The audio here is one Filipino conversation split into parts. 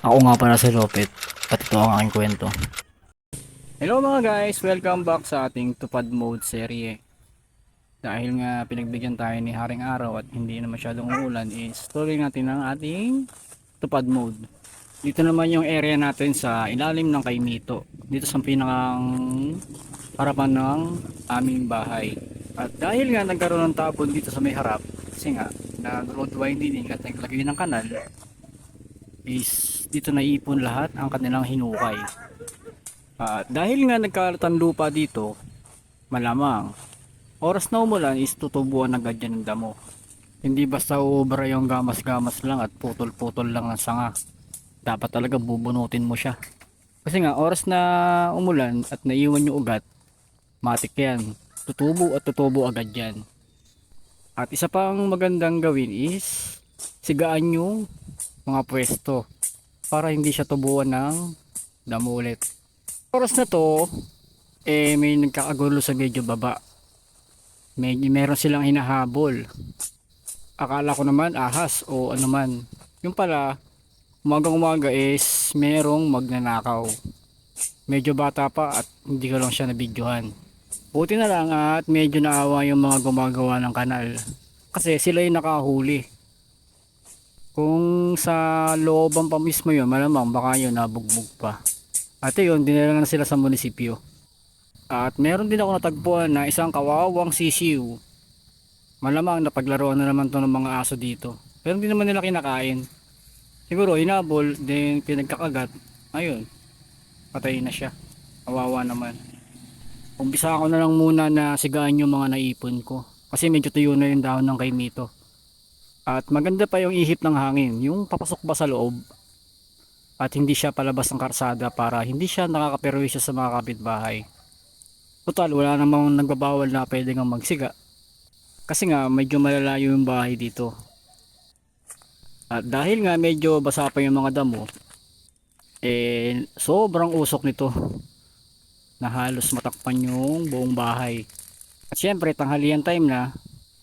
Ako nga pala si Lopet at ito ang aking kwento. Hello mga guys! Welcome back sa ating Tupad Mode serye. Dahil nga pinagbigyan tayo ni Haring Araw at hindi na masyadong uulan is tuloy natin ang ating Tupad Mode. Dito naman yung area natin sa ilalim ng Kaimito. Dito sa pinakang harapan ng aming bahay. At dahil nga nagkaroon ng tapon dito sa may harap, kasi nga nag-road widening at naglagay ng kanal, is dito naiipon lahat ang kanilang hinukay. Dahil nga nagkalatang lupa dito, malamang oras na umulan is tutubuan agad yan ng damo. Hindi basta uubra yung gamas-gamas lang at putol-putol lang ng sanga. Dapat talaga bubunutin mo siya. Kasi nga oras na umulan at naiwan yung ugat, matik yan. Tutubo at tutubo agad yan. At isa pang magandang gawin is sigaan yung mga pwesto para hindi siya tubuan ng damo ulit. Oras na to, may nagkakagulo sa medyo baba. Meron silang hinahabol. Akala ko naman ahas o ano man. Yung pala, umagang umaga is merong magnanakaw. Medyo bata pa at hindi ko lang siya nabidyohan. Buti na lang at medyo naawa yung mga gumagawa ng kanal. Kasi sila yung nakahuli. Kung sa looban pa mismo yun, malamang baka yun nabugbog pa. At yun, dinala na sila sa munisipyo. At meron din ako natagpuan na isang kawawang sisiw. Malamang napaglaruan na naman to ng mga aso dito. Pero hindi naman nila kinakain. Siguro hinabol, then pinagkakagat. Ayun, patay na siya. Kawawa naman. Umpisa ako na lang muna na sigaan yung mga naipon ko. Kasi medyo tuyo na yung dahon ng kaimito. At maganda pa yung ihip ng hangin. Yung papasok ba sa loob at hindi siya palabas ng karsada para hindi siya nakakaperwisyo sa mga kapitbahay. Total, wala namang nagbabawal na pwede nga magsiga. Kasi nga medyo malalayo yung bahay dito. At dahil nga medyo basa pa yung mga damo, sobrang usok nito na halos matakpan yung buong bahay. At syempre tanghalian time na,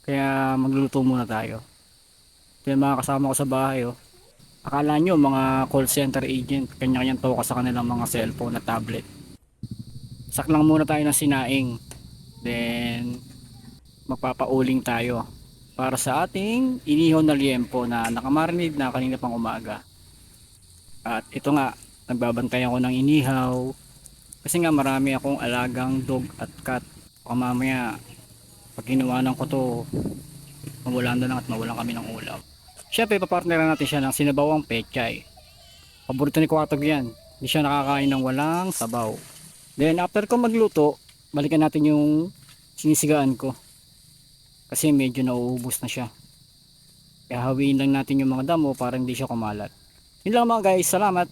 kaya magluluto muna tayo. Ito yung mga kasama ko sa bahay. Akala nyo mga call center agent, kanya-kanyang toka sa kanilang mga cellphone at tablet. Saklang muna tayo ng sinaing. Then magpapauling tayo para sa ating inihaw na liempo na nakamarinate na kanina pang umaga. At ito nga, nagbabantay ako ng inihaw kasi nga marami akong alagang dog at cat. Baka mamaya pag ginawanan ko to, mawalan na lang at mawalan kami ng ulam. Siyempre papartneran natin siya ng sinabawang pechay. Paborito ni Kuwatog yan. Hindi siya nakakain ng walang sabaw. Then after ko magluto, balikan natin yung sinisigaan ko. Kasi medyo nauubos na siya. Kaya hawiin lang natin yung mga damo para hindi siya kumalat. Yun lang mga guys, salamat.